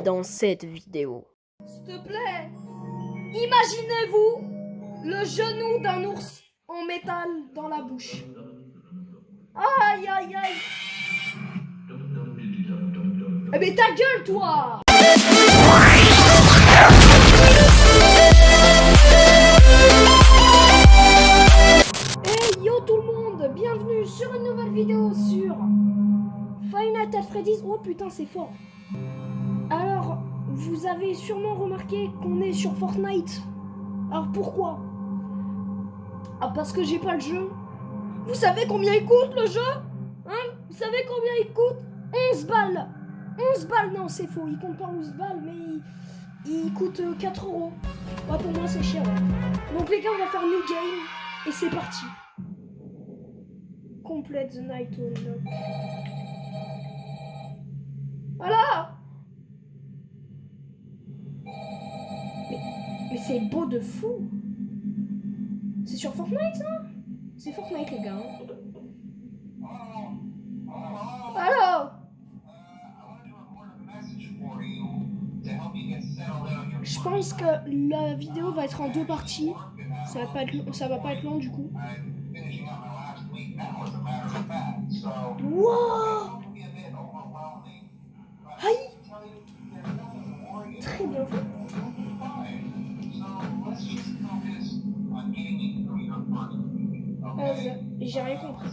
dans cette vidéo. S'il te plaît, imaginez-vous le genou d'un ours en métal dans la bouche. Aïe aïe aïe. Eh mais ta gueule toi. Hey yo tout le monde, bienvenue sur une nouvelle vidéo sur Five Nights at Freddy's. Oh putain c'est fort. Alors, vous avez sûrement remarqué qu'on est sur Fortnite. Alors pourquoi? Ah parce que j'ai pas le jeu. Vous savez combien il coûte le jeu? Hein? Vous savez combien il coûte? 11 balles. 11 balles, non c'est faux, il compte pas 11 balles mais il coûte 4 euros. Ouais, pour moi c'est cher. Ouais. Donc les gars on va faire new game et c'est parti. Complete the night to unlock. Voilà. Mais c'est beau de fou. C'est sur Fortnite ça? C'est Fortnite les gars. Alors je pense que la vidéo va être en deux parties. Ça va pas être long du coup. Wow! Aïe! Très bien fait. J'ai rien compris.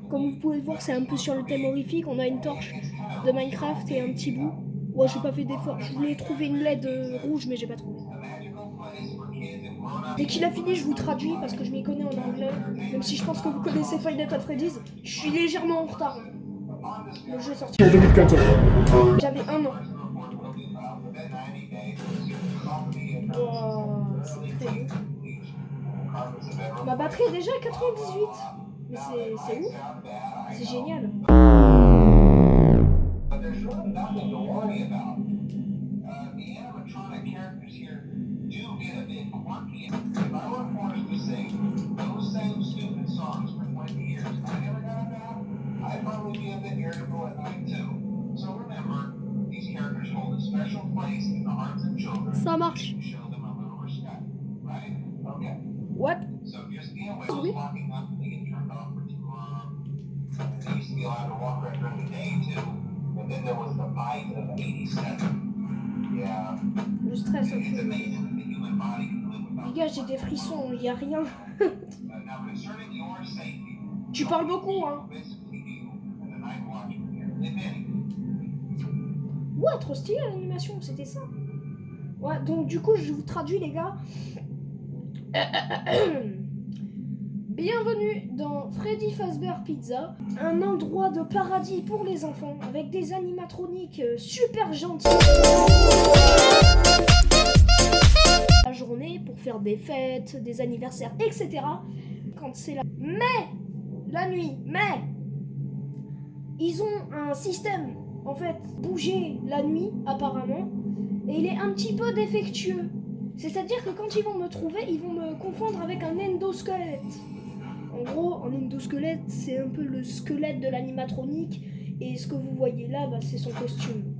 Comme vous pouvez le voir, c'est un peu sur le thème horrifique. On a une torche de Minecraft et un petit bout. Ouais, j'ai pas fait d'effort. Je voulais trouver une LED rouge, mais j'ai pas trouvé. Dès qu'il a fini, je vous traduis parce que je m'y connais en anglais. Même si je pense que vous connaissez Five Nights at Freddy's, je suis légèrement en retard. Le jeu est sorti en 2014. J'avais 1 an. Wow, c'est très beau. Ma batterie est déjà à 98. Mais c'est ouf. C'est génial. Ça marche. What? Oui. Je stresse un peu. Les gars, j'ai des frissons, il n'y a rien. Tu parles beaucoup, hein. Ouais, trop stylé l'animation, c'était ça. Ouais, donc du coup, je vous traduis, les gars. Bienvenue dans Freddy Fazbear Pizza, un endroit de paradis pour les enfants, avec des animatroniques super gentils. La journée pour faire des fêtes, des anniversaires, etc. Quand c'est la nuit, ils ont un système, en fait, bouger la nuit, apparemment, et il est un petit peu défectueux. C'est-à-dire que quand ils vont me trouver, ils vont me confondre avec un endosquelette. En gros, un endosquelette, c'est un peu le squelette de l'animatronique, et ce que vous voyez là, bah, c'est son costume.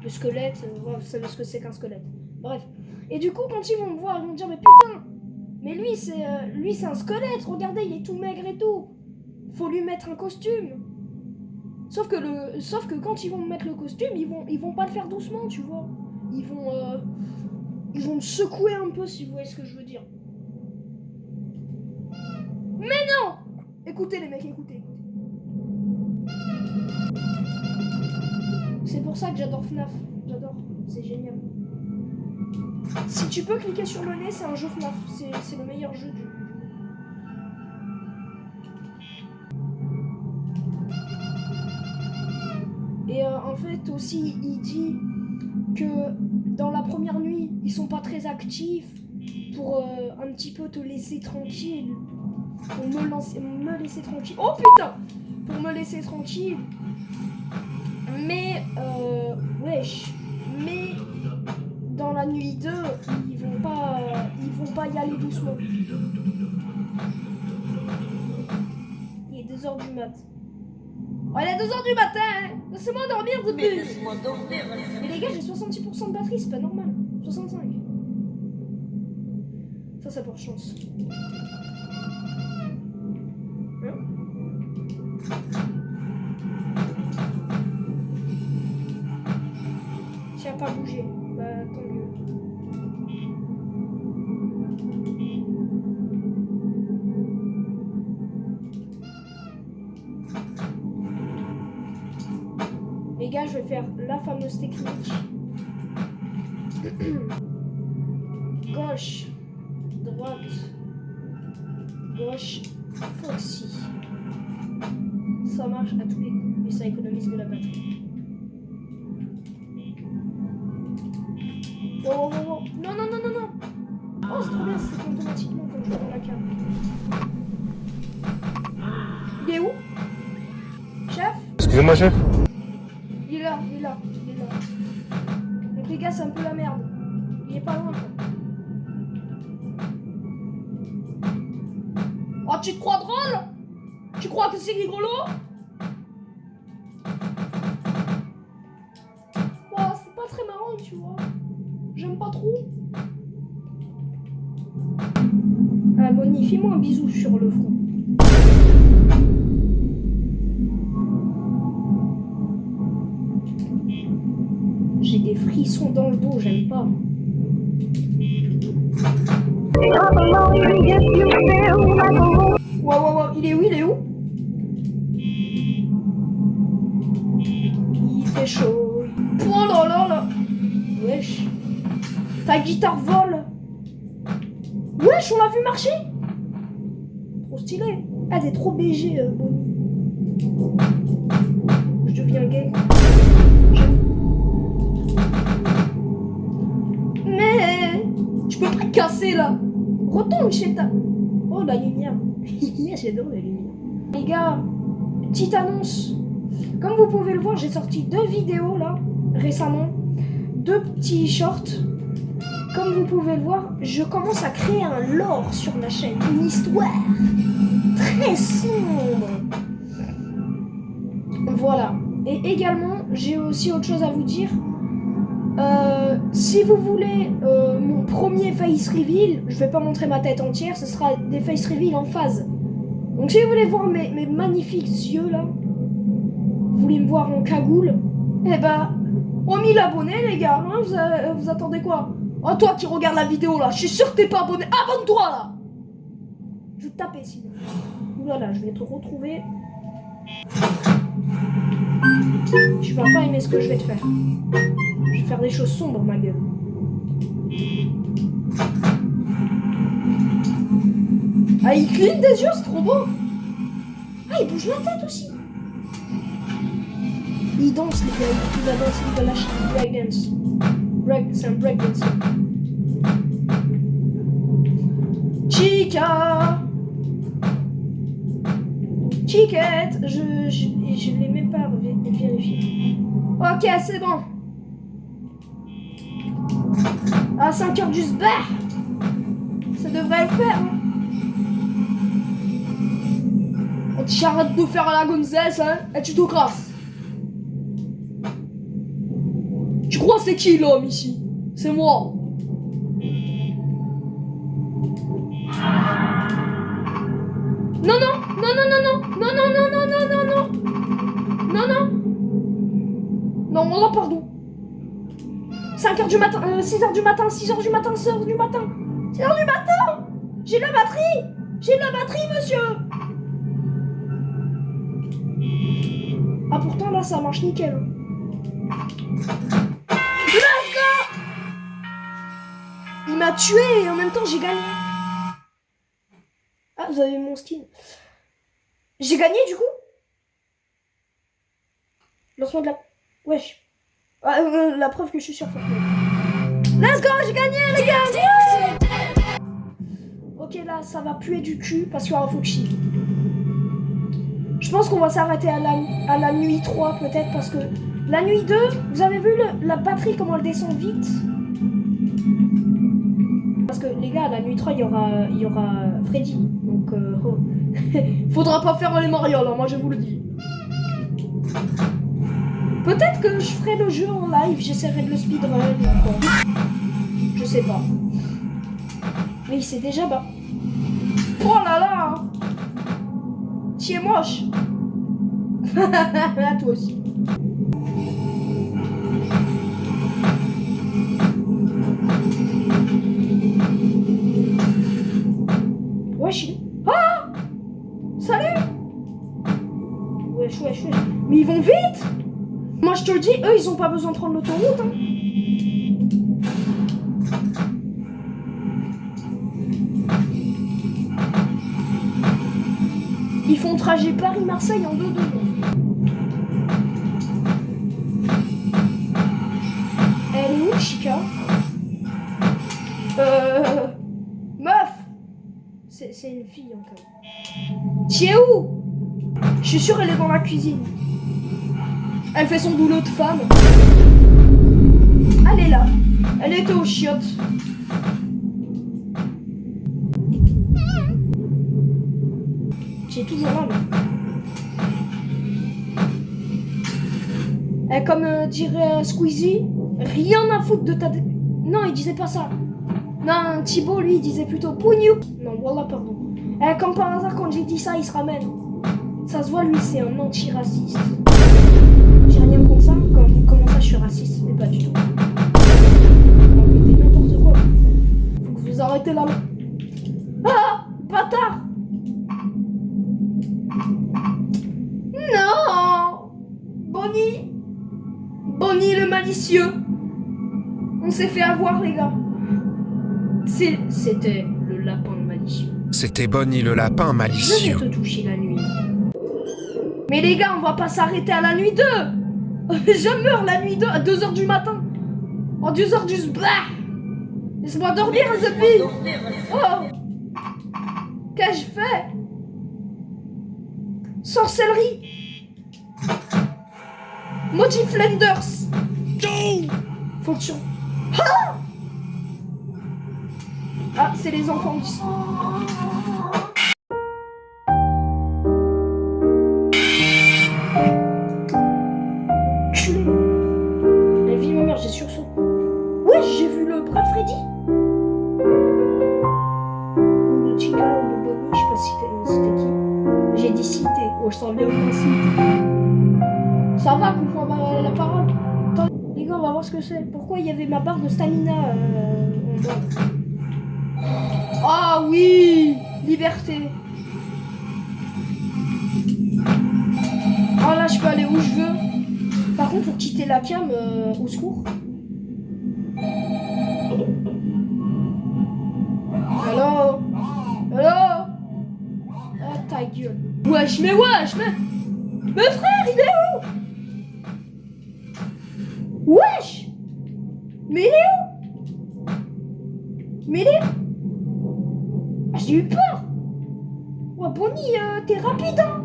Le squelette, vous savez ce que c'est qu'un squelette. Bref. Et du coup, quand ils vont me voir, ils vont me dire, mais putain, mais lui c'est un squelette, regardez, il est tout maigre et tout. Faut lui mettre un costume. Sauf que quand ils vont me mettre le costume, ils vont pas le faire doucement, tu vois. Ils vont me secouer un peu, si vous voyez ce que je veux dire. Mais non! Écoutez les mecs, écoutez. C'est pour ça que j'adore FNAF. J'adore, c'est génial. Si tu peux cliquer sur le nez, c'est un jeu FNAF. C'est le meilleur jeu du jeu. Et en fait aussi, il dit que dans la première nuit, ils sont pas très actifs pour un petit peu te laisser tranquille. Pour me laisser tranquille. Oh putain! Pour me laisser tranquille. Mais, wesh. Mais, dans la nuit 2, ils vont pas y aller doucement. Il est 2h du mat. Oh, il est 2h du matin, hein. Laissez-moi dormir Mais depuis. laisse-moi dormir. Mais les gars, j'ai 66% de batterie, c'est pas normal. 65. Ça, c'est pour chance. Hein? Ça a pas bougé. Bah, tant mieux. Les gars, je vais faire la fameuse technique. Gauche, droite, gauche, Foxy. Ça marche à tous les coups et ça économise de la batterie. Oh, oh, oh. Non, non, non, non, non. Oh, c'est trop bien, c'est automatiquement quand je prends la carte. Il est où? Chef? Excusez-moi, chef. Il est là, il est là, il est là. Donc les gars, c'est un peu la merde. Il est pas loin, quoi. Oh, tu te crois drôle? Tu crois que c'est rigolo? Oh, c'est pas très marrant, tu vois. J'aime pas trop. Ah, Bonnie, fais-moi un bisou sur le front. J'ai des frissons dans le dos, j'aime pas. Ouais, ouais, ouais, il est où, il est où? Il fait chaud. Oh là là là. Wesh. Ta guitare vole. Wesh, on l'a vu marcher. Trop stylé. Ah, t'es trop BG, Bonnie. Je deviens gay. Mais je peux pas te casser là. Retourne chez ta... Oh, la lumière. J'adore la lumière. Les gars, petite annonce. Comme vous pouvez le voir, j'ai sorti 2 vidéos là, récemment. 2 petits shorts. Comme vous pouvez le voir, je commence à créer un lore sur ma chaîne. Une histoire très sombre. Voilà. Et également, j'ai aussi autre chose à vous dire. Si vous voulez mon premier face reveal, je vais pas montrer ma tête entière, ce sera des face reveal en phase. Donc si vous voulez voir mes magnifiques yeux là, vous voulez me voir en cagoule, eh ben, on 1000 abonnés les gars, hein, vous attendez quoi? Oh toi qui regarde la vidéo là, je suis sûr que t'es pas abonné, abonne-toi là. Je vais te taper sinon. Oulala, je vais te retrouver. Tu vas pas aimer ce que je vais te faire. Je vais faire des choses sombres, ma gueule. Ah, il cligne des yeux, c'est trop beau. Ah, il bouge la tête aussi. Il danse, les gars. Il va danser, il va lâcher du breakdance. C'est un breakdance. Chica. Chiquette. Je l'ai même pas vérifié. Ok, c'est bon. À 5h du sbar. Ça devrait le faire. Hein. Oh, tu arrêtes de faire la gonzesse, hein, et tu te crasses. Tu crois c'est qui l'homme ici? C'est moi. Non, non, non, non, non, non, non, non, non, non, non, non, non. Non, non. Non, oh, pardon. 5h du matin, 6h du matin, 6h du matin, 6h du matin. 6h du matin. J'ai de la batterie. J'ai de la batterie, monsieur. Ah, pourtant, là, ça marche nickel. Let's go. Il m'a tué et en même temps, j'ai gagné. Ah, vous avez vu mon skin. J'ai gagné, du coup. Lancement de la... Wesh. Ah, la preuve que je suis sur Fortnite. Let's go, j'ai gagné, les gars. Ok, là, ça va puer du cul parce qu'il y aura Foxy. Je pense qu'on va s'arrêter à la nuit 3 peut-être parce que la nuit 2, vous avez vu la batterie comment elle descend vite. Parce que les gars, à la nuit 3, il y aura Freddy. Donc, faudra pas faire les Mario là, moi je vous le dis. Peut-être que je ferai le jeu en live, j'essaierai de le speedrun ou quoi. Je sais pas. Mais il s'est déjà bas. Oh là là! Tu es moche! Toi aussi. Wesh. Ah! Salut! Wesh. Mais ils vont vite! Moi je te le dis, eux ils ont pas besoin de prendre l'autoroute. Hein. Ils font trajet Paris-Marseille en 2 secondes. Elle est où, Chica? Meuf! C'est une fille encore. Tu es où? Je suis sûre elle est dans la cuisine. Elle fait son boulot de femme. Elle est là. Elle était aux chiottes. Tu es toujours là, mais... comme dirait Squeezie, rien à foutre de ta... Non, il disait pas ça. Non, Thibaut, lui, il disait plutôt Pougnou. Non, voilà, pardon. Comme par hasard, quand j'ai dit ça, il se ramène. Ça se voit, lui, c'est un anti-raciste. J'ai rien contre ça. Comment ça, je suis raciste? Mais pas du tout. Arrêtez n'importe quoi. Faut que vous arrêtez là. Ah! Bâtard! Non! Bonnie le malicieux. On s'est fait avoir, les gars. C'était le lapin malicieux. C'était Bonnie le lapin malicieux. Je vais te toucher la nuit. Mais les gars, on va pas s'arrêter à la nuit 2. Je meurs la nuit 2 à 2h du matin. En 2h du sblah. Laisse-moi dormir, Zepi. Oh. Qu'ai-je fait? Sorcellerie. Maudit Flanders. Faut que tu... Ah, c'est les enfants qui sont... Culé. La vie, ma mère, j'ai sursaut. Ouais, j'ai vu le bras de Freddy. Ou le Chica, ou le Bonnie, je sais pas si c'était qui. J'ai dit cité. Oh, je sens bien le cité. Ça va, comprends la parole. Attends, les gars, on va voir ce que c'est. Pourquoi il y avait ma barre de stamina en bas? Ah oui! Liberté! Ah là, je peux aller où je veux. Par contre, pour quitter la cam, au secours. Allô? Ah, ta gueule. Wesh, mais... Mais frère, il est où? Wesh! Mais il est où? Mais il est où? J'ai eu peur. Ouais, Bonnie, t'es rapide, hein.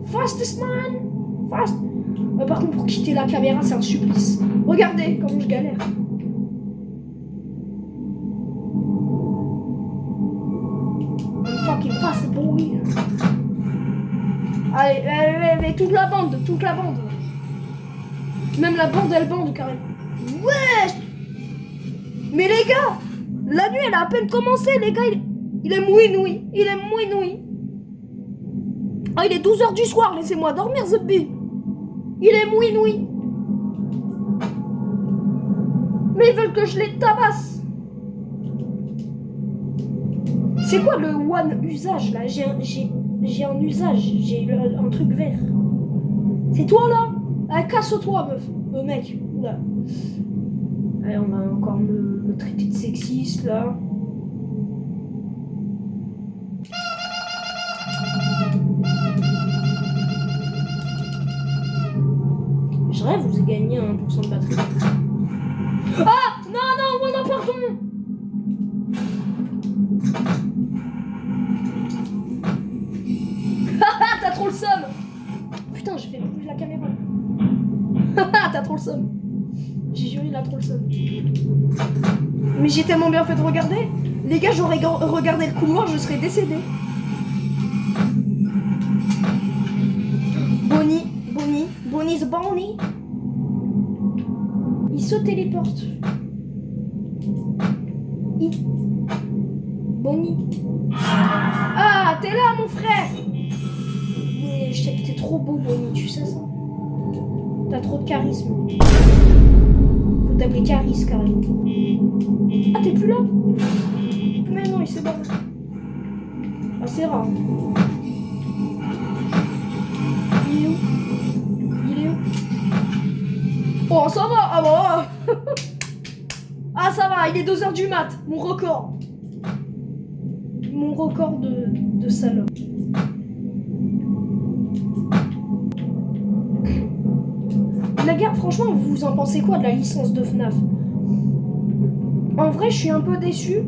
Fastest man. Fast. Par contre, pour quitter la caméra, c'est un supplice. Regardez comment je galère. I'm fucking fast boy. Allez, toute la bande. Même la bande, elle bande carrément. Ouais. Mais les gars, la nuit, elle a à peine commencé, les gars. Il est mouinoui. Ah, il est 12h du soir, laissez-moi dormir, Zepi. Il est mouinoui. Mais ils veulent que je les tabasse. C'est quoi le one usage, là? J'ai un usage, j'ai un truc vert. C'est toi, là? Allez, casse-toi, meuf. Mec, là. Allez, on va encore me traiter de sexiste, là. Je rêve, vous avez gagné 1% de batterie. Ah! Non, voilà, pardon! T'as trop le seum! Putain, j'ai fait bouger la caméra. T'as trop le seum. J'ai juré, il a trop le seum. Mais j'ai tellement bien fait de regarder. Les gars, j'aurais regardé le couloir, je serais décédé. Bonnie's Bonnie. se téléporte. Bonnie. Ah, t'es là, mon frère. Mais t'es trop beau, Bonnie, tu sais ça? T'as trop de charisme. Faut t'appeler Caris, carrément. Ah, t'es plus là? Mais non, il s'est barré. Ah, c'est rare. Il est où? Il est où? Oh, ça va! Ah bah! Ah, ça va, il est 2h du mat, mon record. Mon record de salope. Les gars, franchement, vous en pensez quoi de la licence de FNAF? En vrai, je suis un peu déçu.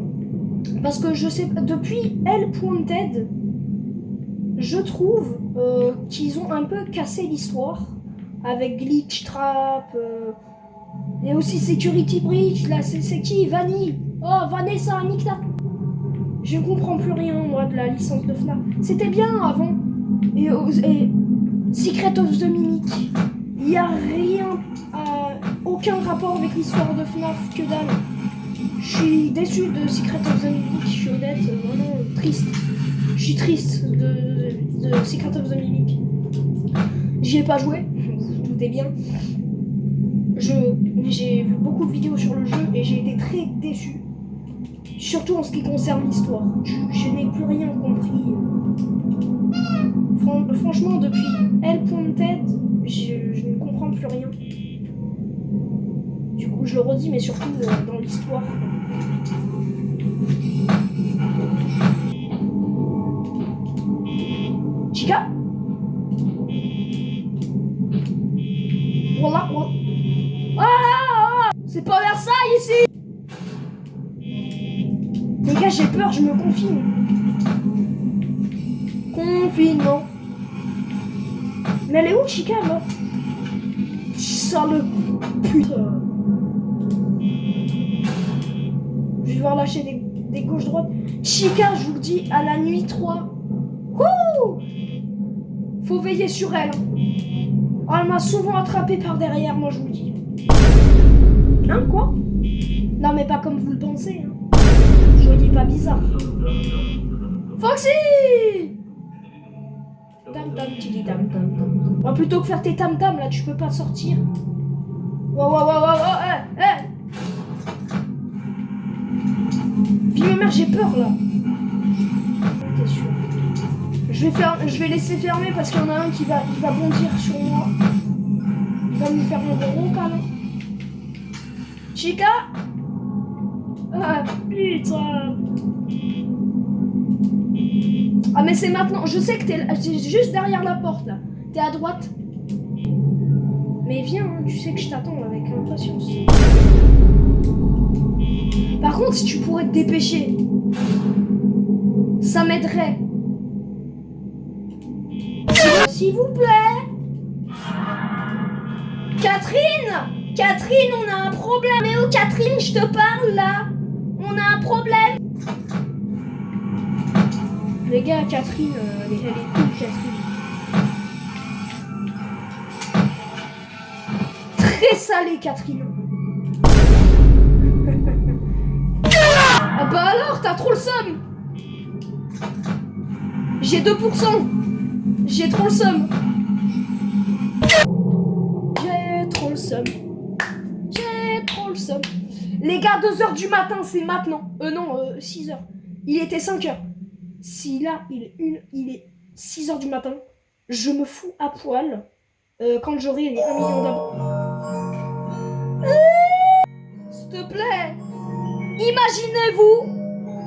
Parce que je sais pas, depuis Help!Wanted, je trouve qu'ils ont un peu cassé l'histoire. Avec Glitch Trap, et aussi Security Breach. Là, c'est qui? Vanille. Oh, Vanessa, nique ta... Je comprends plus rien, moi, de la licence de FNAF. C'était bien avant. Et Secret of the Mimic. Il n'y a rien, aucun rapport avec l'histoire de FNAF, que dalle. Je suis déçu de Secret of the Mimic, je suis honnête, vraiment triste. Je suis triste de Secret of the Mimic. J'y ai pas joué, vous vous doutez bien. J'ai vu beaucoup de vidéos sur le jeu et j'ai été très déçu. Surtout en ce qui concerne l'histoire. Je n'ai plus rien compris. Franchement, depuis Help!Wanted, je ne comprends plus rien. Du coup, je le redis, mais surtout dans l'histoire. Chica? Voilà, voilà. Ah! C'est pas Versailles ici! Les gars, j'ai peur, je me confine. Confinement. Mais elle est où, Chica, là? Sale putain. Je vais devoir lâcher des gauches-droites. Chica, je vous le dis, à la nuit 3. Wouh! Faut veiller sur elle. Oh, elle m'a souvent attrapé par derrière, moi je vous le dis. Hein, quoi? Non, mais pas comme vous le pensez. Hein. Soyez pas bizarre. Foxy! Tam tam, tili tam tam tam. Oh, plutôt que faire tes tam tam, là, tu peux pas sortir. Wow, hey! Vive ma mère, j'ai peur là. T'es sûr? Je vais laisser fermer parce qu'il y en a un qui va bondir sur moi. Il va me faire mon gros câlin. Chica? Ah putain. Ah mais c'est maintenant. Je sais que t'es juste derrière la porte là. T'es à droite. Mais viens, hein, tu sais que je t'attends avec impatience. Par contre, si tu pourrais te dépêcher, ça m'aiderait. S'il vous plaît. Catherine, on a un problème. Mais oh Catherine, je te parle là. On a un problème. Les gars, Catherine, elle est cool, Catherine. Très salée, Catherine. Ah bah alors, t'as trop le seum. J'ai 2%. J'ai trop le seum. J'ai trop le seum. J'ai trop le seum. Les gars, 2h du matin, c'est maintenant. Non, 6h. Il était 5h. Si là, il est 6h du matin, je me fous à poil quand j'aurai les 1 million d'abonnés. S'il te plaît. Imaginez-vous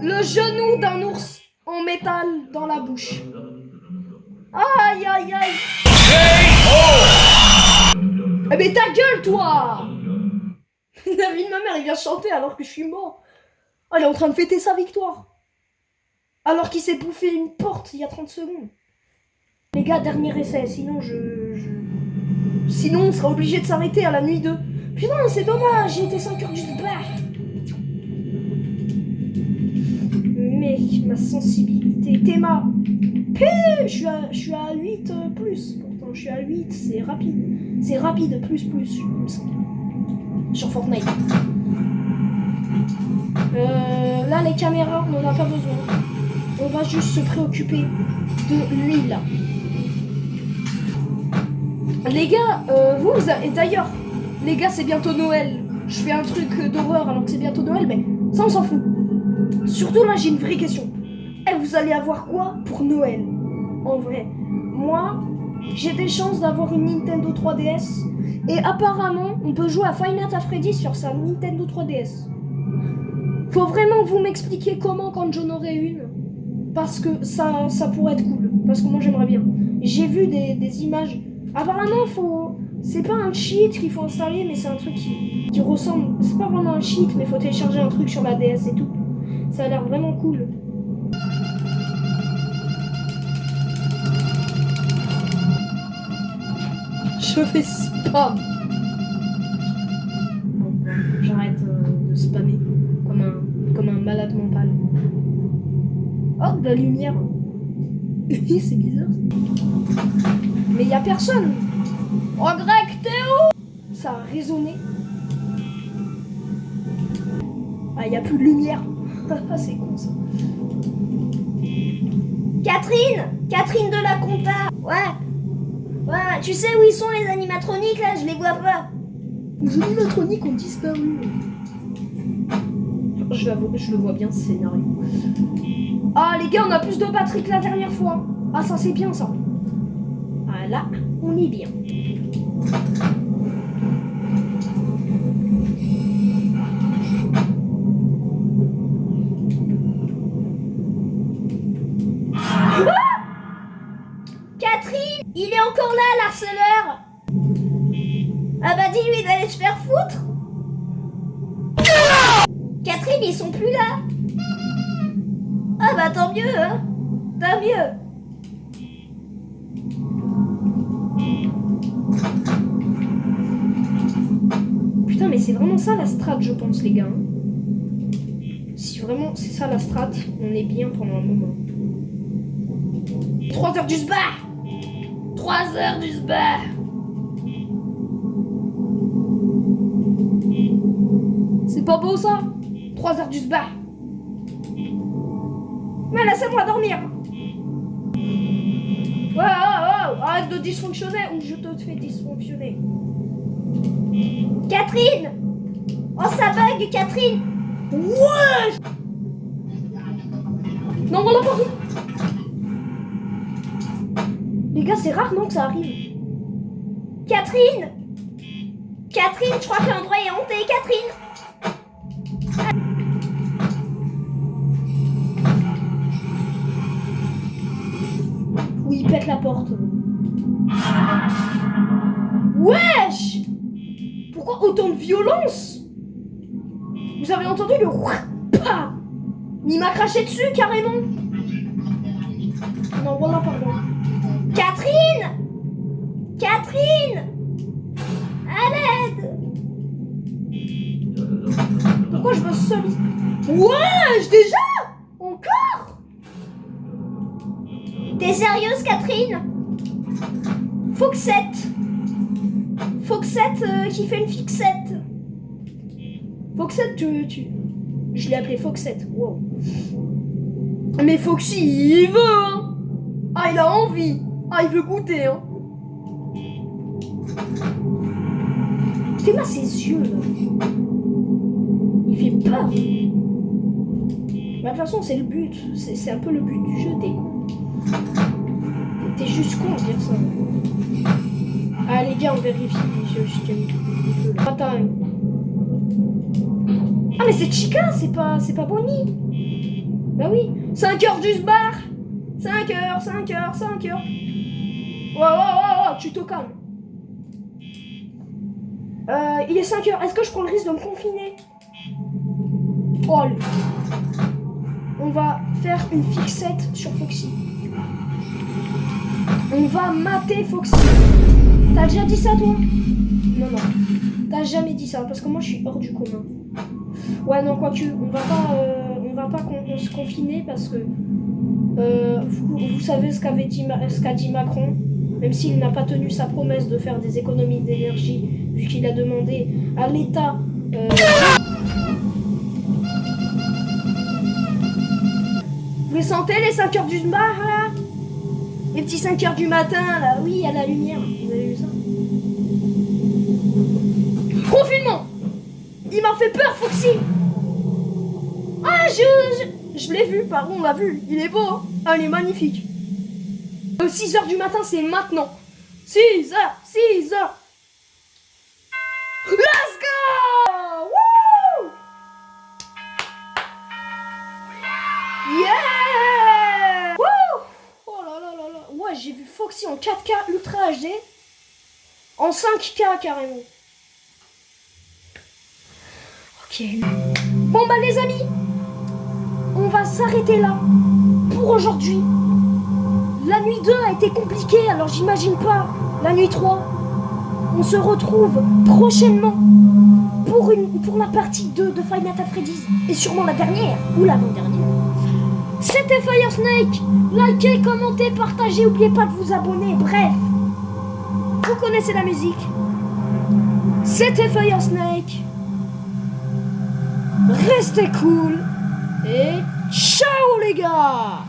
le genou d'un ours en métal dans la bouche. Aïe, aïe, aïe. Eh mais ta gueule, toi. La vie de ma mère, il vient chanter alors que je suis mort. Oh, il est en train de fêter sa victoire. Alors qu'il s'est bouffé une porte il y a 30 secondes. Les gars, dernier essai, sinon sinon on sera obligé de s'arrêter à la nuit 2. Putain, c'est dommage, j'ai été 5 heures juste bah. Mec, ma sensibilité, Théma. Je suis à 8 plus. Pourtant, je suis à 8, c'est rapide. C'est rapide, plus, je me sens. sur Fortnite. Là, les caméras, on n'en a pas besoin. On va juste se préoccuper de lui, là. Les gars, et d'ailleurs, les gars, c'est bientôt Noël. Je fais un truc d'horreur alors que c'est bientôt Noël, mais ça, on s'en fout. Surtout là, j'ai une vraie question. Vous allez avoir quoi pour Noël? En vrai, moi, j'ai des chances d'avoir une Nintendo 3DS. Et apparemment, on peut jouer à Five Nights at Freddy's sur sa Nintendo 3DS. Faut vraiment que vous m'expliquiez comment quand j'en aurai une. Parce que ça pourrait être cool. Parce que moi, j'aimerais bien. J'ai vu des images. Apparemment, c'est pas un cheat qu'il faut installer, mais c'est un truc qui ressemble. C'est pas vraiment un cheat, mais faut télécharger un truc sur la DS et tout. Ça a l'air vraiment cool. Je fais spam. Bon, j'arrête de spammer comme un malade mental. Oh, de la lumière. C'est bizarre. Mais y a personne. Oh, Greg, t'es où? Ça a résonné. Ah, y a plus de lumière. C'est con ça. Catherine de la compta. Ouais, tu sais où ils sont les animatroniques là? Je les vois pas. Les animatroniques ont disparu. Je le vois bien ce scénario. Ah les gars, on a plus de batterie que la dernière fois. Ah ça c'est bien ça. Ah là, on est bien. Catherine, il est encore là, l'harceleur. Ah bah dis-lui d'aller se faire foutre. Catherine, ils sont plus là. Ah bah tant mieux, hein. Tant mieux. Putain, mais c'est vraiment ça la strat, je pense, les gars. Si vraiment c'est ça la strat, on est bien pendant un moment. 3 heures du spa. 3 heures du spa. C'est pas beau ça? 3 heures du spa. Mais laissez-moi dormir. Oh, arrête de dysfonctionner ou je te fais dysfonctionner. Catherine. Oh ça bug Catherine. Ouais. Non, on l'a pas vu. Les gars, c'est rare non que ça arrive. Catherine, je crois que l'endroit est hanté, Catherine. Oui, il pète la porte. Wesh! Pourquoi autant de violence? Vous avez entendu le pa? Il m'a craché dessus carrément. Non, voilà, pardon. Catherine, à l'aide. Pourquoi je me seule? Wesh, déjà? Encore? T'es sérieuse, Catherine? Foxette qui fait une fixette. Foxette, je l'ai appelé Foxette. Wow. Mais Foxy, il veut, hein. Ah, il a envie. Ah, il veut goûter, hein. T'es là, ses yeux, là. Il fait peur. Bah, de toute façon, c'est le but. C'est un peu le but du jeu, t'es con. T'es juste con de dire ça. Ah, les gars, on vérifie. Attends. Ah, mais c'est Chica, c'est pas Bonnie. Bah oui. 5 heures du bar. 5 heures. Wow, tu te calmes. Il est 5 heures. Est-ce que je prends le risque de me confiner? Oh, allez. On va faire une fixette sur Foxy. On va mater Foxy. T'as déjà dit ça, toi? Non. T'as jamais dit ça, parce que moi, je suis hors du commun. Ouais, non, quoique, on va pas se confiner, parce que... vous savez ce qu'a dit Macron, même s'il n'a pas tenu sa promesse de faire des économies d'énergie vu qu'il a demandé à l'État... Vous les sentez les 5 heures du bar là? Les petits 5 heures du matin là, oui, il y a la lumière, vous avez vu ça? Confinement! Il m'a fait peur, Foxy! Ah, je l'ai vu, pardon, on l'a vu, il est beau, hein? Ah, il est magnifique. 6 heures du matin, c'est maintenant. 6 heures, 6 heures. Let's go! Woo! Yeah! Woo! Oh là là là là. Ouais, j'ai vu Foxy en 4K Ultra HD. En 5K carrément. Ok. Bon bah les amis, on va s'arrêter là pour aujourd'hui. La nuit 2 a été compliquée, alors j'imagine pas la nuit 3. On se retrouve prochainement pour la partie 2 de Five Nights at Freddy's. Et sûrement la dernière, ou l'avant-dernière. C'était Fire Snake. Likez, commentez, partagez, n'oubliez pas de vous abonner. Bref, vous connaissez la musique. C'était Fire Snake. Restez cool. Et ciao les gars.